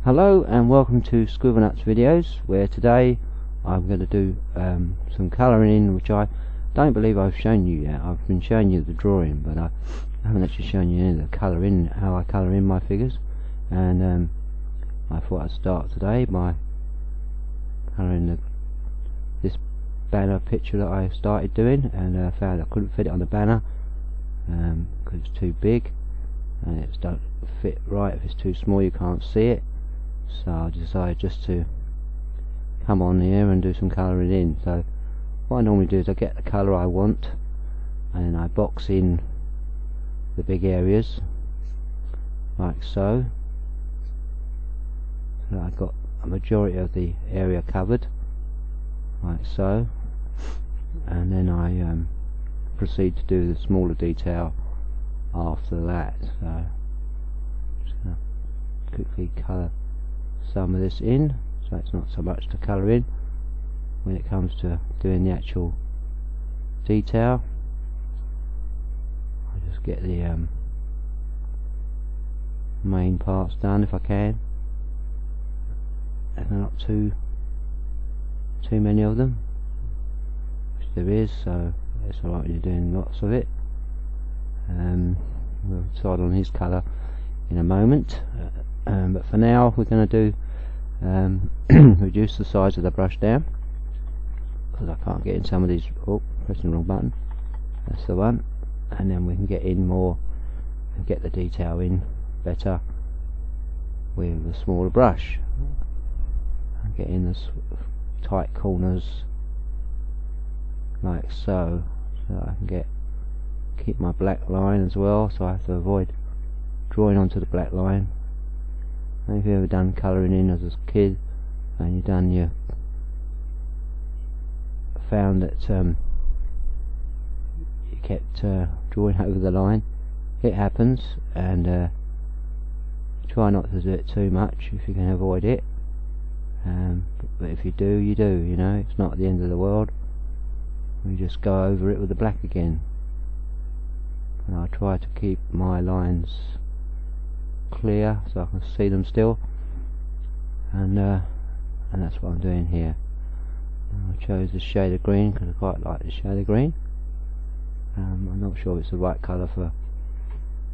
Hello and welcome to Squibblenuts videos, where today I'm going to do some colouring in, which I don't believe I've shown you yet. I've been showing you the drawing, but I haven't actually shown you any of the colouring, how I colour in my figures. And I thought I'd start today by colouring this banner picture that I started doing, and found I couldn't fit it on the banner because it's too big and it don't fit right. If it's too small you can't see it, so I decided just to come on here and do some colouring in. So what I normally do is I get the colour I want and then I box in the big areas like so, so I've got a majority of the area covered like so, and then I proceed to do the smaller detail after that. So I'm just going to quickly colour some of this in, so it's not so much to colour in when it comes to doing the actual detail. I just get the main parts done if I can, and not too many of them, which there is, so it's alright when you're doing lots of it. We'll decide on his colour in a moment, but for now we're going to do reduce the size of the brush down, because I can't get in some of these. Oh, pressing the wrong button. That's the one. And then we can get in more and get the detail in better with a smaller brush and get in the tight corners like so, so I can keep my black line as well, so I have to avoid drawing onto the black line. And if you've ever done colouring in as a kid and found that you kept drawing over the line, it happens, and try not to do it too much if you can avoid it, but if you do, you do, you know, it's not the end of the world. We just go over it with the black again, and I try to keep my lines clear so I can see them still, and that's what I'm doing here. I chose this shade of green because I quite like this shade of green. I'm not sure if it's the right colour for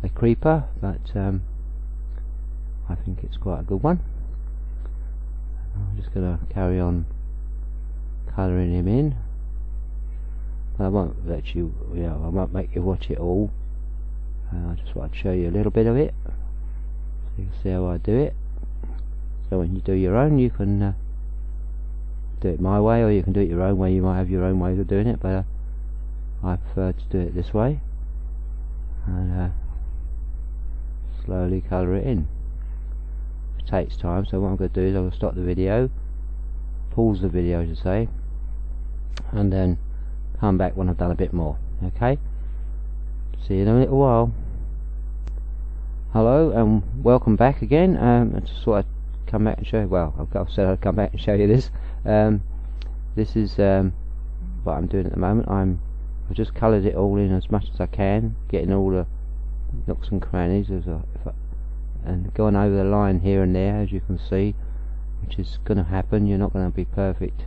a creeper, but I think it's quite a good one. I'm just going to carry on colouring him in. I won't let you, I won't make you watch it all. I just want to show you a little bit of it, so you can see how I do it. So when you do your own, you can do it my way, or you can do it your own way. You might have your own ways of doing it, but I prefer to do it this way, and slowly colour it in. It takes time, so what I'm going to do is I'm going to stop the video, pause the video to say, and then come back when I've done a bit more. Okay, see you in a little while. Hello and welcome back again. I just thought I'd come back and show you, well, I've said I'd come back and show you this. This is what I'm doing at the moment. I've just coloured it all in as much as I can, getting all the nooks and crannies and going over the line here and there, as you can see, which is going to happen. You're not going to be perfect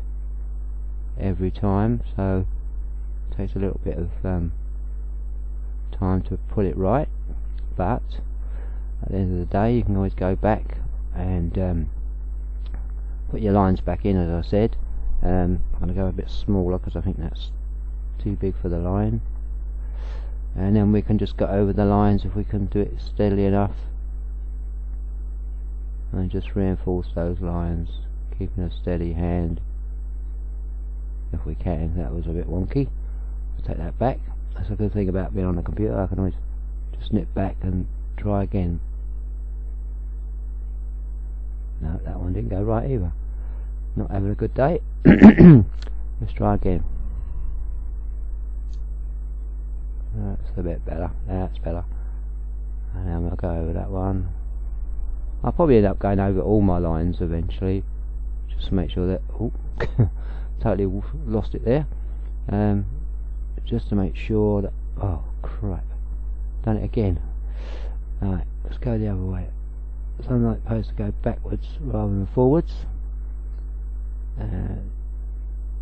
every time, so it takes a little bit of time to put it right, but at the end of the day you can always go back and put your lines back in, as I said. I'm going to go a bit smaller because I think that's too big for the line, and then we can just go over the lines if we can do it steadily enough, and just reinforce those lines, keeping a steady hand if we can. That was a bit wonky. I'll take that back. That's a good thing about being on the computer. I can always just nip back and try again. No, that one didn't go right either. Not having a good day. Let's try again. That's a bit better. That's better. And then we'll go over that one. I'll probably end up going over all my lines eventually, just to make sure that, oh, totally lost it there. Just to make sure that, oh crap, done it again. Alright, let's go the other way. sunlight supposed to go backwards rather than forwards.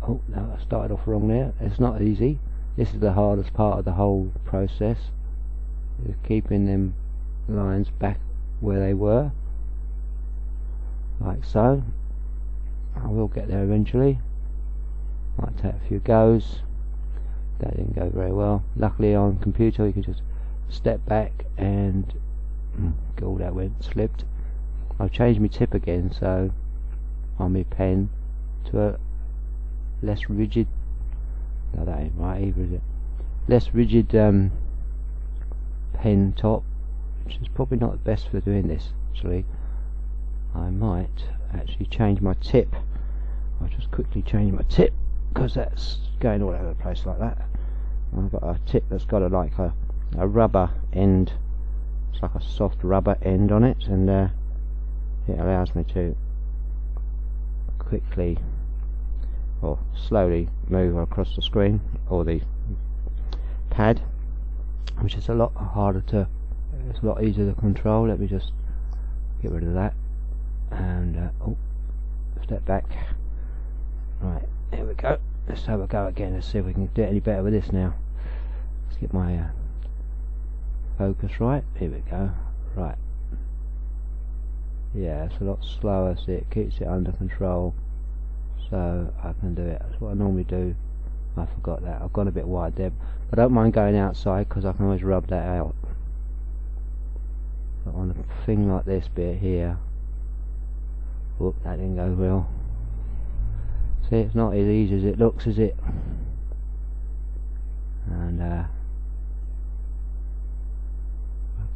Oh no, I started off wrong there. It's not easy. This is the hardest part of the whole process, is keeping them lines back where they were, like so. I will get there eventually. Might take a few goes. That didn't go very well. Luckily on computer you can just step back and all that slipped. I've changed my tip again, so on my pen to a less rigid, no that ain't right either, is it? Less rigid pen top, which is probably not the best for doing this actually. I might actually change my tip. I'll just quickly change my tip, because that's going all over the place like that. I've got a tip that's got like a rubber end. It's like a soft rubber end on it, and it allows me to quickly or slowly move across the screen or the pad, which is a lot harder to, it's a lot easier to control. Let me just get rid of that and oh, step back. Right, here we go. Let's have a go again. Let's see if we can do it any better with this now. Let's get my focus right. Here we go. Right. Yeah, it's a lot slower. See, it keeps it under control, so I can do it. That's what I normally do. I forgot that. I've gone a bit wide there, but I don't mind going outside because I can always rub that out. But on a thing like this bit here, whoop, that didn't go well. See, it's not as easy as it looks, is it? And I'll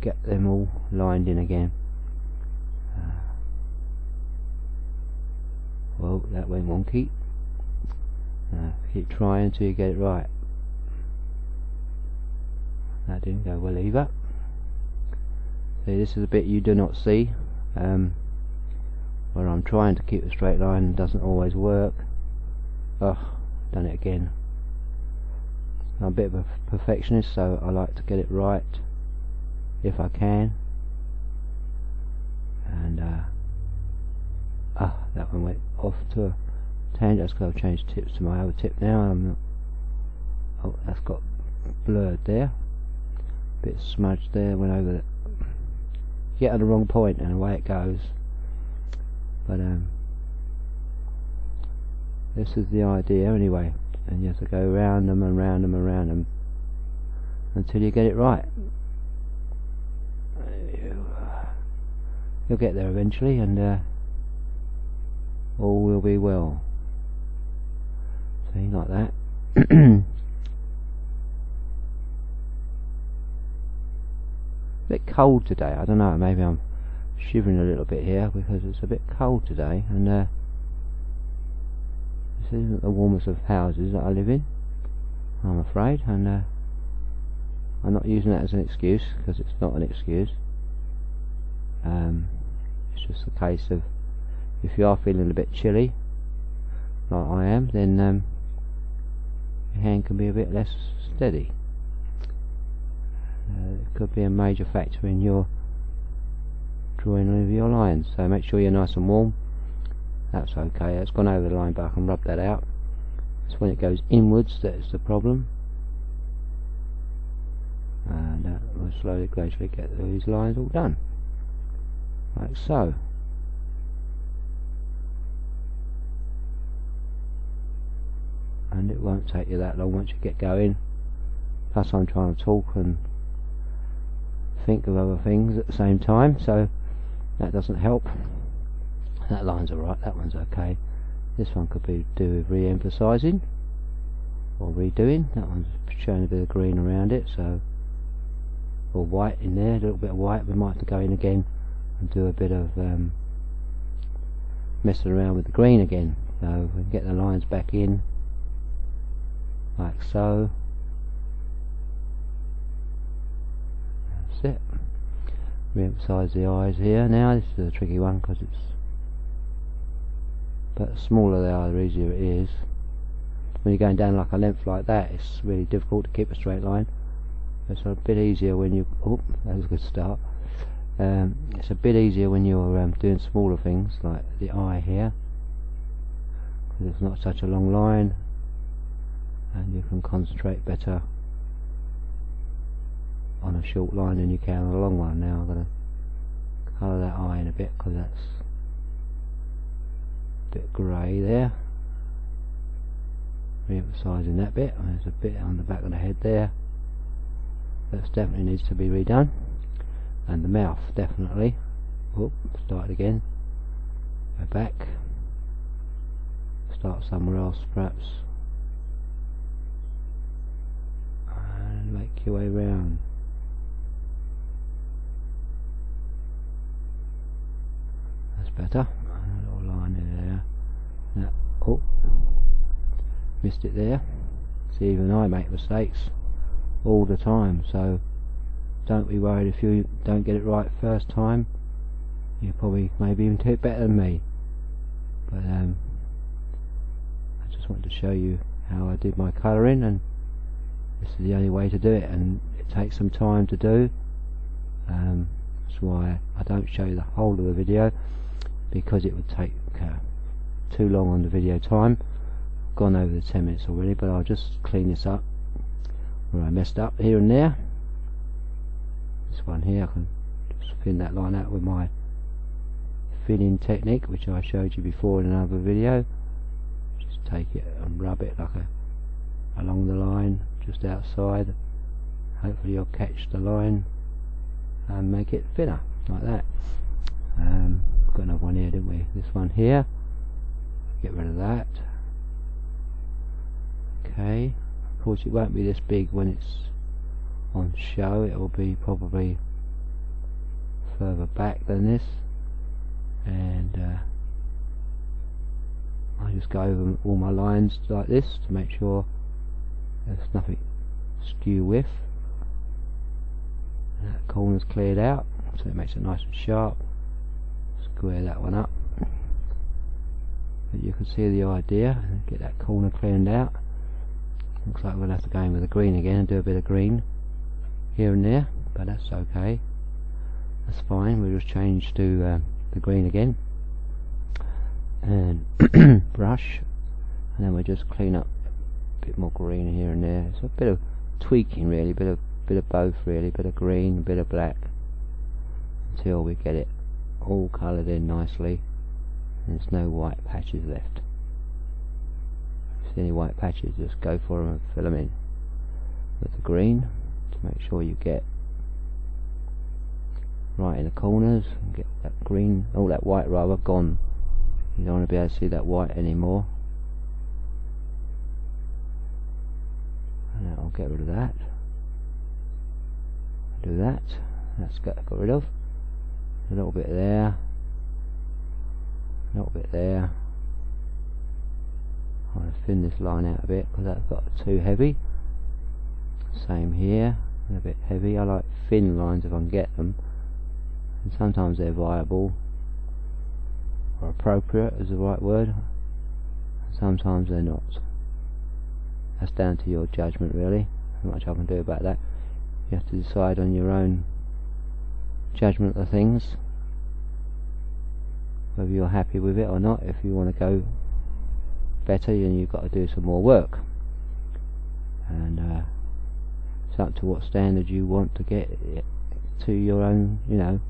get them all lined in again. Well, that went wonky. Keep trying until you get it right. That didn't go well either. See, this is a bit you do not see, where I'm trying to keep a straight line and doesn't always work. Oh, done it again. I'm a bit of a perfectionist, so I like to get it right if I can. And that one went off to a tangent. Let's go change tips to my other tip now. Oh, that's got blurred there, bit smudged there, went over it. Get at the wrong point and away it goes. But this is the idea anyway, and you have to go round them and round them and round them until you get it right. You'll get there eventually, and all will be well. See, like that. A bit cold today. I don't know, maybe I'm shivering a little bit here because it's a bit cold today, and this isn't the warmest of houses that I live in, I'm afraid, and I'm not using that as an excuse, because it's not an excuse. It's just a case of, if you are feeling a bit chilly like I am, then your hand can be a bit less steady. It could be a major factor in your drawing of your lines, so make sure you're nice and warm. That's okay, it's gone over the line, but I can rub that out. It's when it goes inwards that's the problem, and we'll slowly, gradually get these lines all done, like so. And it won't take you that long once you get going. Plus I'm trying to talk and think of other things at the same time, so that doesn't help. That line's alright, that one's okay. This one could be do with re-emphasising or redoing. That one's showing a bit of green around it, so, or white in there, a little bit of white. We might have to go in again and do a bit of messing around with the green again, so we can get the lines back in like so. That's it. Re-emphasise the eyes here. Now this is a tricky one because it's, but the smaller they are, the easier it is. When you're going down like a length like that, it's really difficult to keep a straight line. It's a bit easier when you, oh, that was a good start. It's a bit easier when you're doing smaller things like the eye here, because it's not such a long line and you can concentrate better on a short line than you can on a long one. Now I'm going to colour that eye in a bit because that's a bit grey there. Re-emphasising that bit. There's a bit on the back of the head there that definitely needs to be redone, and the mouth definitely. Oop, start again. Go back. Start somewhere else perhaps, and make your way round. That's better. A little line in there. Now, oh, missed it there. See, even I make mistakes all the time, so don't be worried if you don't get it right first time. You probably maybe even do it better than me. But I just wanted to show you how I did my colouring, and this is the only way to do it, and it takes some time to do. That's why I don't show you the whole of the video, because it would take too long on the video time. I've gone over the 10 minutes already, but I'll just clean this up where I messed up here and there. This one here, I can just thin that line out with my thinning technique, which I showed you before in another video. Just take it and rub it like along the line just outside. Hopefully you'll catch the line and make it thinner like that. Got another one here, didn't we? This one here, get rid of that. Okay, of course it won't be this big when it's on show, it will be probably further back than this, and I just go over all my lines like this to make sure there's nothing skew with, and that corner's cleared out, so it makes it nice and sharp. Square that one up, but you can see the idea. Get that corner cleaned out. Looks like we'll have to go in with the green again and do a bit of green here and there, but that's okay, that's fine. We'll just change to the green again and brush, and then we'll just clean up a bit more green here and there. It's a bit of tweaking really, bit of both really, bit of green, bit of black, until we get it all coloured in nicely and there's no white patches left. If you see any white patches, just go for them and fill them in with the green to make sure you get right in the corners and get that green, all that white rather, gone. You don't want to be able to see that white anymore, and I'll get rid of that. Do that. That's got rid of. A little bit there, a little bit there. I'm going to thin this line out a bit because that's got too heavy. Same here, a bit heavy. I like thin lines if I can get them, and sometimes they're viable or appropriate is the right word, and sometimes they're not. That's down to your judgment really. Not much I can do about that. You have to decide on your own judgment of things whether you're happy with it or not. If you want to go better, then you've got to do some more work, and it's up to what standard you want to get it to your own, you know,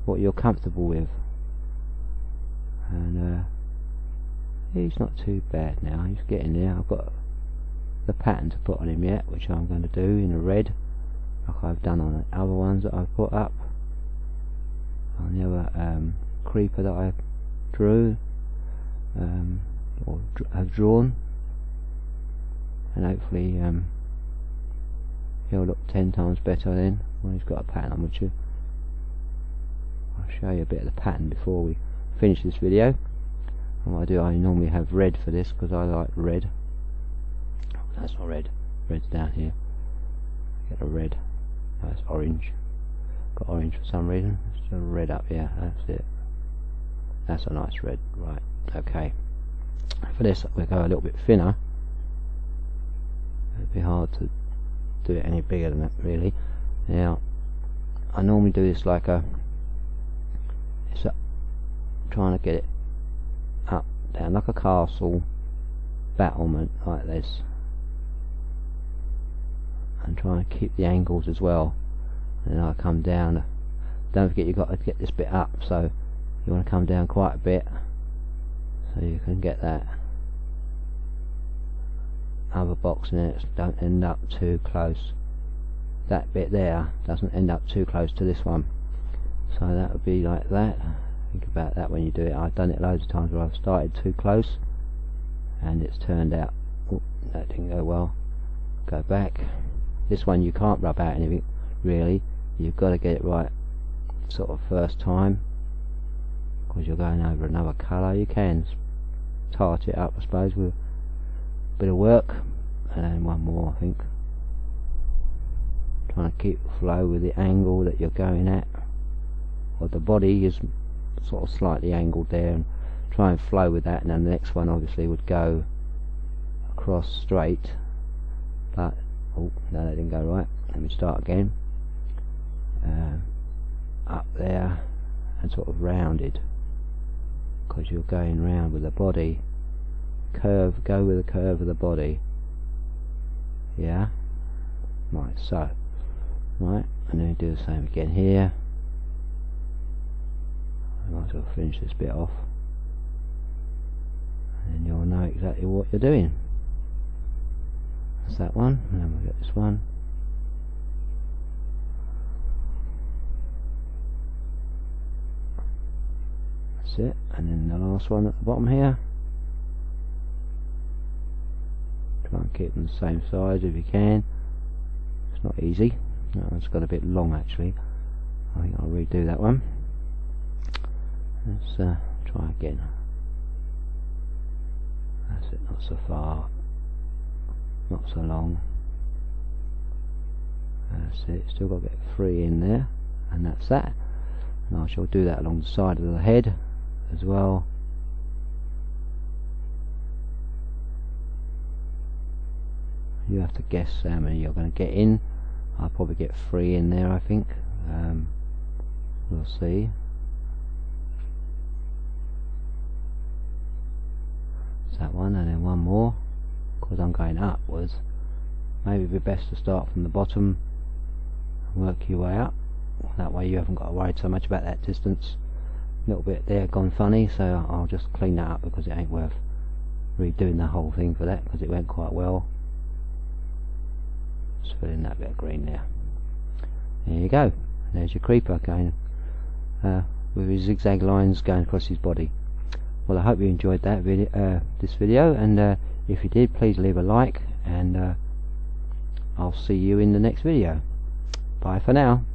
what you're comfortable with. And he's not too bad now, he's getting there. I've got the pattern to put on him yet, which I'm going to do in a red like I've done on the other ones that I've put up. On the other creeper that I drew or have drawn, and hopefully he'll look 10 times better then when he's got a pattern on, which I'll show you a bit of the pattern before we finish this video. And what I do, I normally have red for this because I like red. Oh, that's not red, red's down here. Get a red, no, it's orange. Got orange for some reason. It's a red up here, that's it. That's a nice red, right, okay. For this we'll go a little bit thinner. It'd be hard to do it any bigger than that really. Now I normally do this like a it's trying to get it up, down like a castle battlement like this, and trying to keep the angles as well. And then I come down. Don't forget you've got to get this bit up, so you want to come down quite a bit so you can get that other box in it. Don't end up too close. That bit there doesn't end up too close to this one, so that would be like that. Think about that when you do it. I've done it loads of times where I've started too close and it's turned out, oh, that didn't go well. Go back. This one you can't rub out anything really, you've got to get it right sort of first time, because you're going over another colour. You can tart it up I suppose with a bit of work, and then one more I think. Trying to keep flow with the angle that you're going at, or the body is sort of slightly angled there, and try and flow with that, and then the next one obviously would go across straight, but oh no, that didn't go right. Let me start again. Up there and sort of rounded, because you're going round with the body. Curve, go with the curve of the body. Yeah, right, so right, and then do the same again here. I might as well finish this bit off, and then you'll know exactly what you're doing. That's that one, and then we'll get this one. That's it, and then the last one at the bottom here. Try and keep them the same size if you can. It's not easy. No, it's got a bit long actually. I think I'll redo that one. Let's try again. That's it, not so far, not so long. That's it, still got a bit of free in there, and that's that. And I shall do that along the side of the head as well. You have to guess how many you're going to get in. I'll probably get 3 in there I think. We'll see. That's that one, and then one more, because I'm going upwards. Maybe it'd be best to start from the bottom and work your way up. That way you haven't got to worry so much about that distance. A little bit there gone funny, so I'll just clean that up, because it ain't worth redoing the whole thing for that, because it went quite well. Just fill in that bit of green there. There you go. There's your creeper going with his zigzag lines going across his body. Well, I hope you enjoyed that video, this video, and if you did, please leave a like, and I'll see you in the next video. Bye for now.